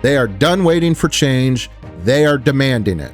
They are done waiting for change. They are demanding it.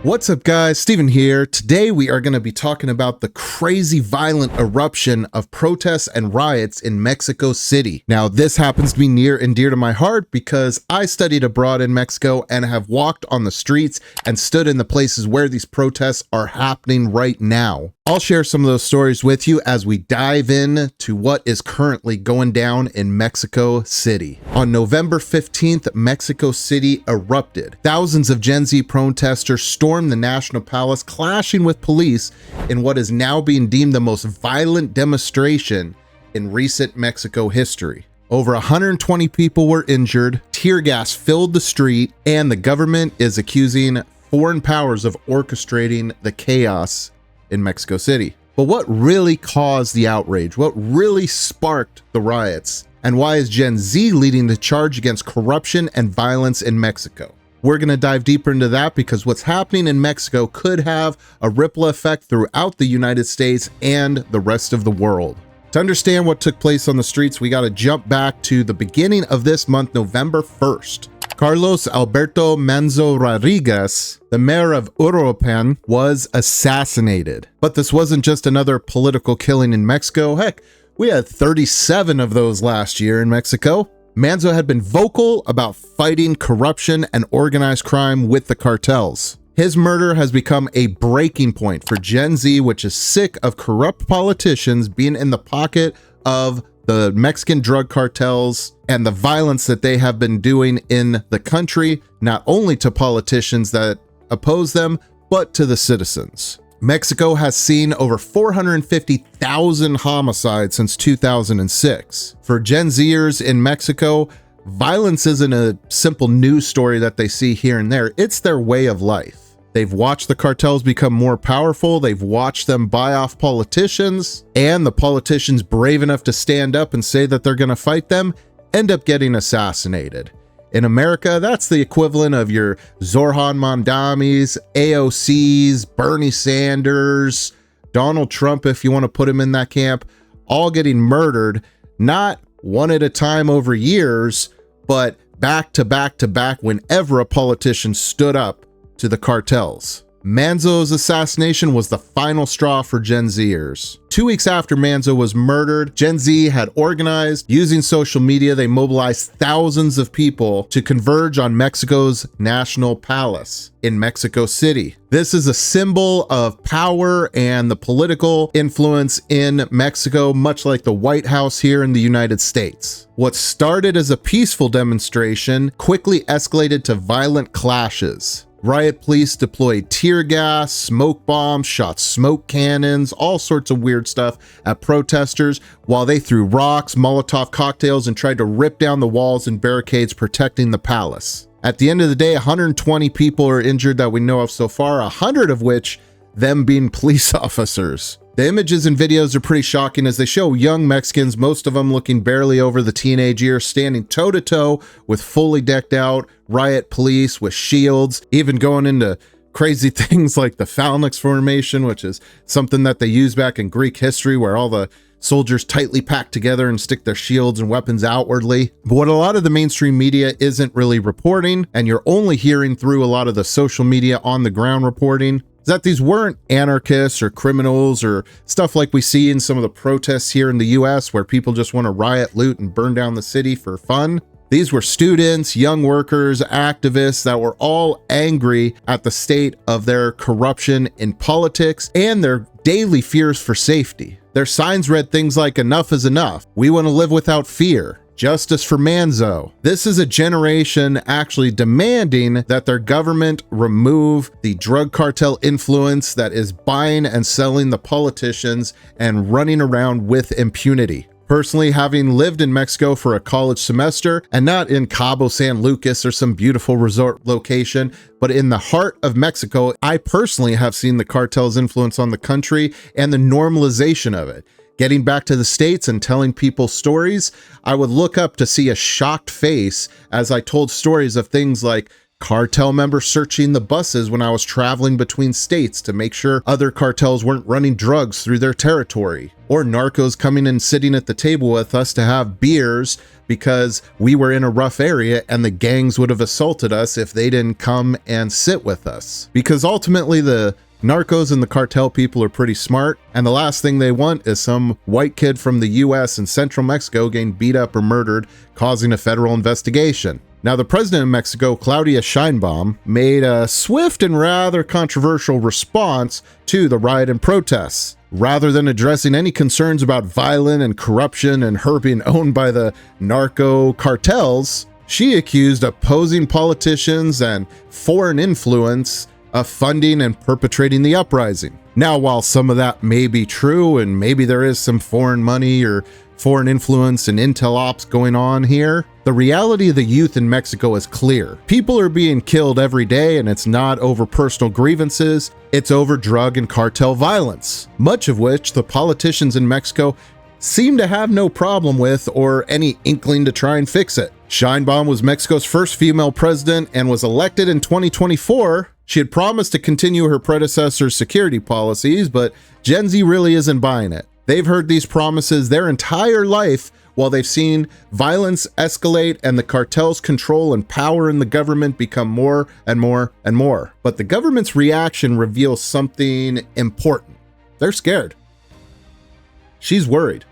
What's up, guys? Steven here. Today we are going to be talking about the crazy violent eruption of protests and riots in Mexico City. Now, this happens to be near and dear to my heart because I studied abroad in Mexico and have walked on the streets and stood in the places where these protests are happening right now. I'll share some of those stories with you as we dive in to what is currently going down in Mexico City. On November 15th, Mexico City erupted. Thousands of Gen Z protesters stormed the National Palace, clashing with police in what is now being deemed the most violent demonstration in recent Mexico history. Over 120 people were injured, tear gas filled the street, and the government is accusing foreign powers of orchestrating the chaos in Mexico City. But what really caused the outrage? What really sparked the riots? And why is Gen Z leading the charge against corruption and violence in Mexico? We're going to dive deeper into that because what's happening in Mexico could have a ripple effect throughout the United States and the rest of the world. To understand what took place on the streets, we got to jump back to the beginning of this month, November 1st. Carlos Alberto Manzo Rodriguez, the mayor of Erupts, was assassinated. But this wasn't just another political killing in Mexico. Heck, we had 37 of those last year in Mexico. Manzo had been vocal about fighting corruption and organized crime with the cartels. His murder has become a breaking point for Gen Z, which is sick of corrupt politicians being in the pocket of the Mexican drug cartels and the violence that they have been doing in the country, not only to politicians that oppose them, but to the citizens. Mexico has seen over 450,000 homicides since 2006. For Gen Zers in Mexico, violence isn't a simple news story that they see here and there. It's their way of life. They've watched the cartels become more powerful. They've watched them buy off politicians, and the politicians brave enough to stand up and say that they're going to fight them end up getting assassinated. In America, that's the equivalent of your Zorhan Mondamis, AOCs, Bernie Sanders, Donald Trump, if you want to put him in that camp, all getting murdered, not one at a time over years, but back to back to back whenever a politician stood up to the cartels. Manzo's assassination was the final straw for Gen Zers. 2 weeks after Manzo was murdered, Gen Z had organized. Using social media, they mobilized thousands of people to converge on Mexico's National Palace in Mexico City. This is a symbol of power and the political influence in Mexico, much like the White House here in the United States. What started as a peaceful demonstration quickly escalated to violent clashes. Riot police deployed tear gas, smoke bombs, shot smoke cannons, all sorts of weird stuff at protesters, while they threw rocks, Molotov cocktails, and tried to rip down the walls and barricades protecting the palace. At the end of the day, 120 people are injured that we know of so far, 100 of which them being police officers. The images and videos are pretty shocking as they show young Mexicans, most of them looking barely over the teenage years, standing toe-to-toe with fully decked out riot police with shields, even going into crazy things like the phalanx formation, which is something that they used back in Greek history, where all the soldiers tightly pack together and stick their shields and weapons outwardly. But what a lot of the mainstream media isn't really reporting, and you're only hearing through a lot of the social media on the ground reporting, is that these weren't anarchists or criminals or stuff like we see in some of the protests here in the US where people just want to riot, loot, and burn down the city for fun. These were students, young workers, activists that were all angry at the state of their corruption in politics and their daily fears for safety. Their signs read things like, "Enough is enough. We want to live without fear. Justice for Manzo." This is a generation actually demanding that their government remove the drug cartel influence that is buying and selling the politicians and running around with impunity. Personally, having lived in Mexico for a college semester, and not in Cabo San Lucas or some beautiful resort location, but in the heart of Mexico, I personally have seen the cartel's influence on the country and the normalization of it. Getting back to the States and telling people stories, I would look up to see a shocked face as I told stories of things like cartel members searching the buses when I was traveling between states to make sure other cartels weren't running drugs through their territory, or narcos coming and sitting at the table with us to have beers because we were in a rough area and the gangs would have assaulted us if they didn't come and sit with us. Because ultimately the narcos and the cartel people are pretty smart, and the last thing they want is some white kid from the US in central Mexico getting beat up or murdered, causing a federal investigation. Now, the president of Mexico, Claudia Sheinbaum, made a swift and rather controversial response to the riot and protests. Rather than addressing any concerns about violence and corruption and her being owned by the narco cartels, she accused opposing politicians and foreign influence of funding and perpetrating the uprising. Now, while some of that may be true, and maybe there is some foreign money or foreign influence and intel ops going on here, the reality of the youth in Mexico is clear. People are being killed every day, and it's not over personal grievances, it's over drug and cartel violence, much of which the politicians in Mexico seem to have no problem with or any inkling to try and fix it. Sheinbaum was Mexico's first female president and was elected in 2024. She had promised to continue her predecessor's security policies, but Gen Z really isn't buying it. They've heard these promises their entire life while they've seen violence escalate and the cartel's control and power in the government become more and more and more. But the government's reaction reveals something important. They're scared. She's worried.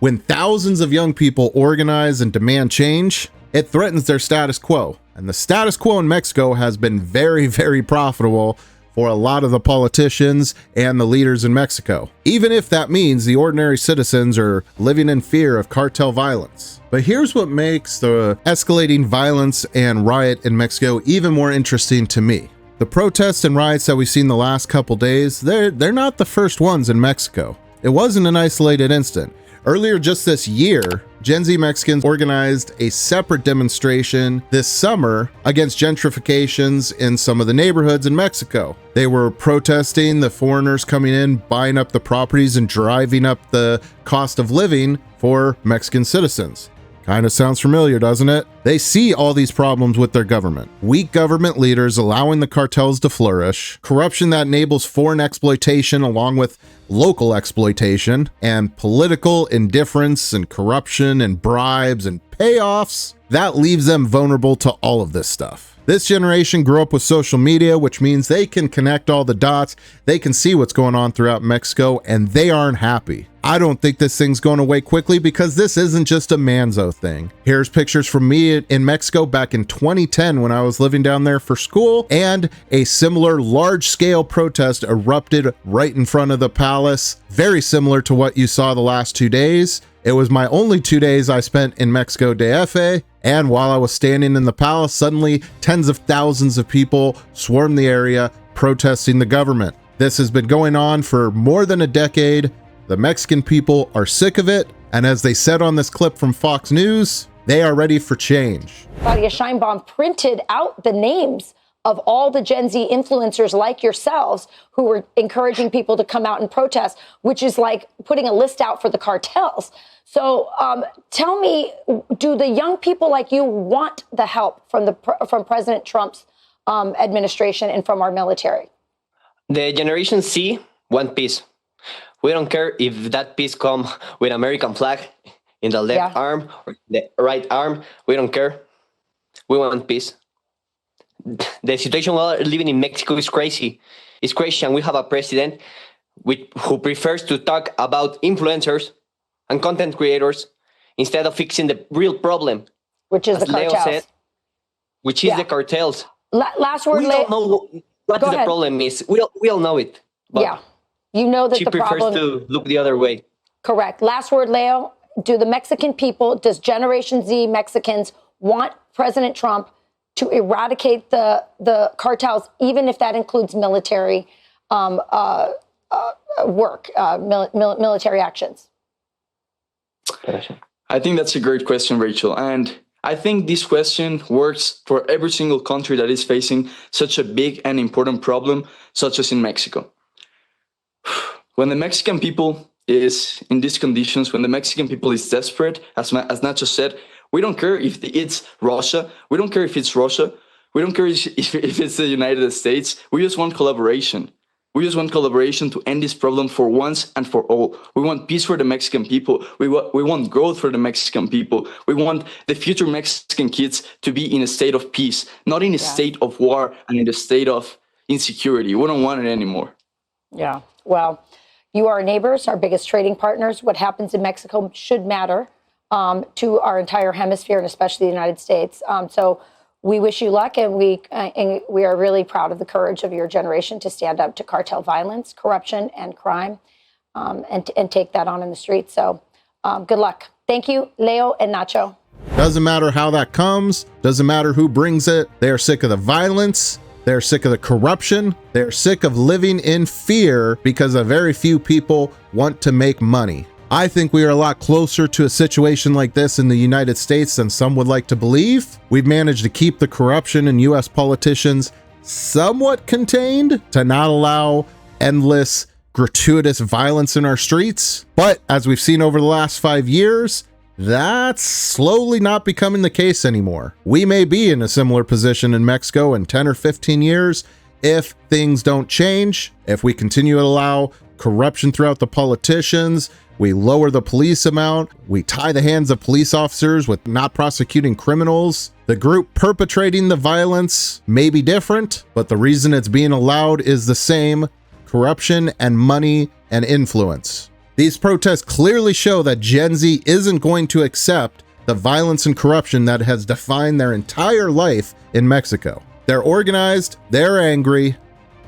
When thousands of young people organize and demand change, it threatens their status quo. And the status quo in Mexico has been very, very profitable for a lot of the politicians and the leaders in Mexico, even if that means the ordinary citizens are living in fear of cartel violence. But here's what makes the escalating violence and riot in Mexico even more interesting to me. The protests and riots that we've seen the last couple days, they're not the first ones in Mexico. It wasn't an isolated incident. Earlier just this year, Gen Z Mexicans organized a separate demonstration this summer against gentrifications in some of the neighborhoods in Mexico. They were protesting the foreigners coming in, buying up the properties and driving up the cost of living for Mexican citizens. Kind of sounds familiar, doesn't it? They see all these problems with their government. Weak government leaders allowing the cartels to flourish, corruption that enables foreign exploitation along with local exploitation, and political indifference and corruption and bribes and payoffs. That leaves them vulnerable to all of this stuff. This generation grew up with social media, which means they can connect all the dots, they can see what's going on throughout Mexico, and they aren't happy. I don't think this thing's going away quickly because this isn't just a Manzo thing. Here's pictures from me in Mexico back in 2010 when I was living down there for school, and a similar large-scale protest erupted right in front of the palace, very similar to what you saw the last 2 days. It was my only 2 days I spent in Mexico DF, and while I was standing in the palace, suddenly tens of thousands of people swarmed the area protesting the government. This has been going on for more than a decade. The Mexican people are sick of it, and as they said on this clip from Fox News, they are ready for change. Claudia Sheinbaum printed out the names of all the Gen Z influencers like yourselves who were encouraging people to come out and protest, which is like putting a list out for the cartels. So tell me, do the young people like you want the help from President Trump's administration and from our military? The Generation C want peace. We don't care if that peace come with American flag in the left arm or the right arm. We don't care. We want peace. The situation we're living in Mexico is crazy. It's crazy, and we have a president who prefers to talk about influencers and content creators instead of fixing the real problem, which is the cartels. Leo said, which is the cartels. Last word, we don't know what the problem is. We all know it. Yeah, you know that she the problem. She prefers to look the other way. Correct. Last word, Leo. Do the Mexican people, does Generation Z Mexicans want President Trump to eradicate the cartels, even if that includes military work, military actions? I think that's a great question, Rachel. And I think this question works for every single country that is facing such a big and important problem, such as in Mexico. When the Mexican people is in these conditions, when the Mexican people is desperate, as Nacho said, We don't care if it's Russia. We don't care if it's Russia. We don't care if it's the United States. We just want collaboration. We just want collaboration to end this problem for once and for all. We want peace for the Mexican people. We want growth for the Mexican people. We want the future Mexican kids to be in a state of peace, not in a state of war and in a state of insecurity. We don't want it anymore. Yeah. Well, you are our neighbors, our biggest trading partners. What happens in Mexico should matter to our entire hemisphere and especially the United States. So we wish you luck, and we are really proud of the courage of your generation to stand up to cartel violence, corruption, and crime, and take that on in the streets. So good luck. Thank you, Leo and Nacho. Doesn't matter how that comes. Doesn't matter who brings it. They are sick of the violence. They're sick of the corruption. They're sick of living in fear because a very few people want to make money. I think we are a lot closer to a situation like this in the United States than some would like to believe. We've managed to keep the corruption in US politicians somewhat contained to not allow endless, gratuitous violence in our streets. But as we've seen over the last 5 years, that's slowly not becoming the case anymore. We may be in a similar position in Mexico in 10 or 15 years if things don't change, if we continue to allow corruption throughout the politicians, we lower the police amount, we tie the hands of police officers with not prosecuting criminals. The group perpetrating the violence may be different, but the reason it's being allowed is the same: corruption and money and influence. These protests clearly show that Gen Z isn't going to accept the violence and corruption that has defined their entire life in Mexico. They're organized, they're angry,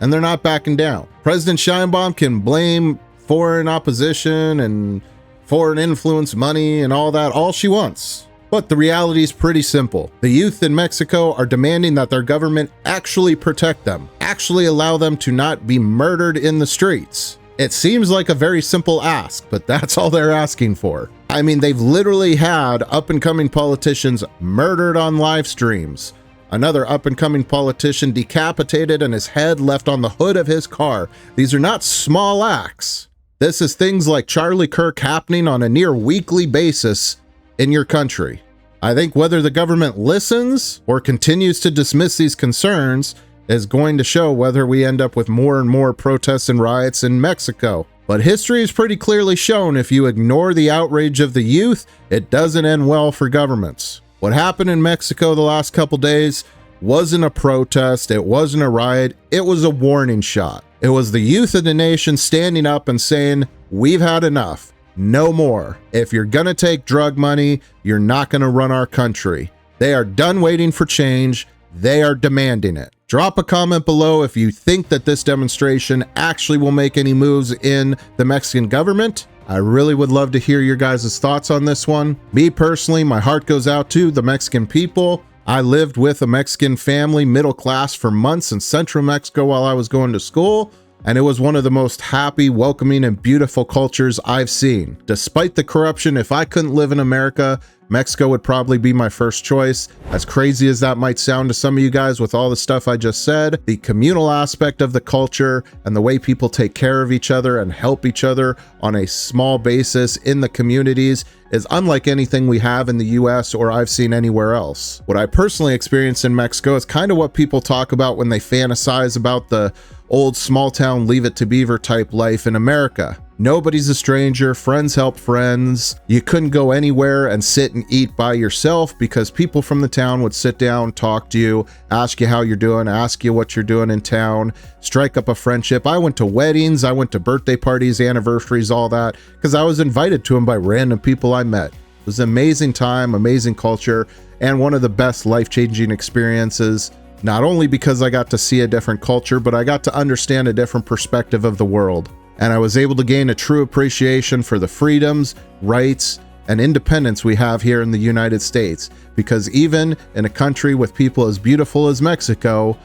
and they're not backing down. President Sheinbaum can blame foreign opposition and foreign influence money and all that all she wants. But the reality is pretty simple. The youth in Mexico are demanding that their government actually protect them, actually allow them to not be murdered in the streets. It seems like a very simple ask, but that's all they're asking for. I mean, they've literally had up-and-coming politicians murdered on live streams. Another up-and-coming politician decapitated and his head left on the hood of his car. These are not small acts. This is things like Charlie Kirk happening on a near weekly basis in your country. I think whether the government listens or continues to dismiss these concerns is going to show whether we end up with more and more protests and riots in Mexico. But history has pretty clearly shown if you ignore the outrage of the youth, it doesn't end well for governments. What happened in Mexico the last couple days wasn't a protest, it wasn't a riot, it was a warning shot. It was the youth of the nation standing up and saying, we've had enough, no more. If you're gonna take drug money, you're not gonna run our country. They are done waiting for change, they are demanding it. Drop a comment below if you think that this demonstration actually will make any moves in the Mexican government. I really would love to hear your guys' thoughts on this one. Me personally, my heart goes out to the Mexican people. I lived with a Mexican family, middle class, for months in central Mexico while I was going to school, and it was one of the most happy, welcoming, and beautiful cultures I've seen. Despite the corruption, if I couldn't live in America, Mexico would probably be my first choice. As crazy as that might sound to some of you guys with all the stuff I just said, the communal aspect of the culture and the way people take care of each other and help each other on a small basis in the communities is unlike anything we have in the US or I've seen anywhere else. What I personally experienced in Mexico is kind of what people talk about when they fantasize about the old small town Leave It to Beaver type life in America. Nobody's a stranger, friends help friends. You couldn't go anywhere and sit and eat by yourself because people from the town would sit down, talk to you, ask you how you're doing, ask you what you're doing in town, strike up a friendship. I went to weddings, I went to birthday parties, anniversaries, all that, because I was invited to them by random people I met. It was an amazing time, amazing culture, and one of the best life-changing experiences, not only because I got to see a different culture, but I got to understand a different perspective of the world. And I was able to gain a true appreciation for the freedoms, rights, and independence we have here in the United States. Because even in a country with people as beautiful as Mexico,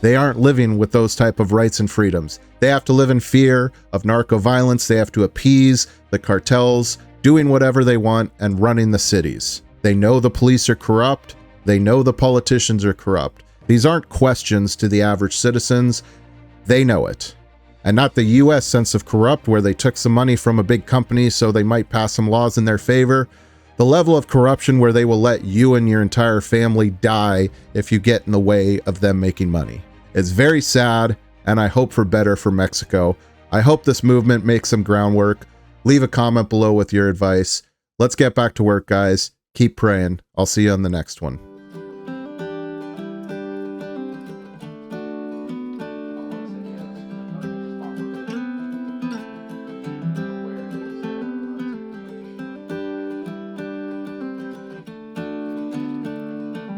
they aren't living with those type of rights and freedoms. They have to live in fear of narco violence. They have to appease the cartels, doing whatever they want and running the cities. They know the police are corrupt. They know the politicians are corrupt. These aren't questions to the average citizens. They know it. And not the US sense of corrupt where they took some money from a big company so they might pass some laws in their favor. The level of corruption where they will let you and your entire family die if you get in the way of them making money. It's very sad, and I hope for better for Mexico. I hope this movement makes some groundwork. Leave a comment below with your advice. Let's get back to work, guys. Keep praying. I'll see you on the next one.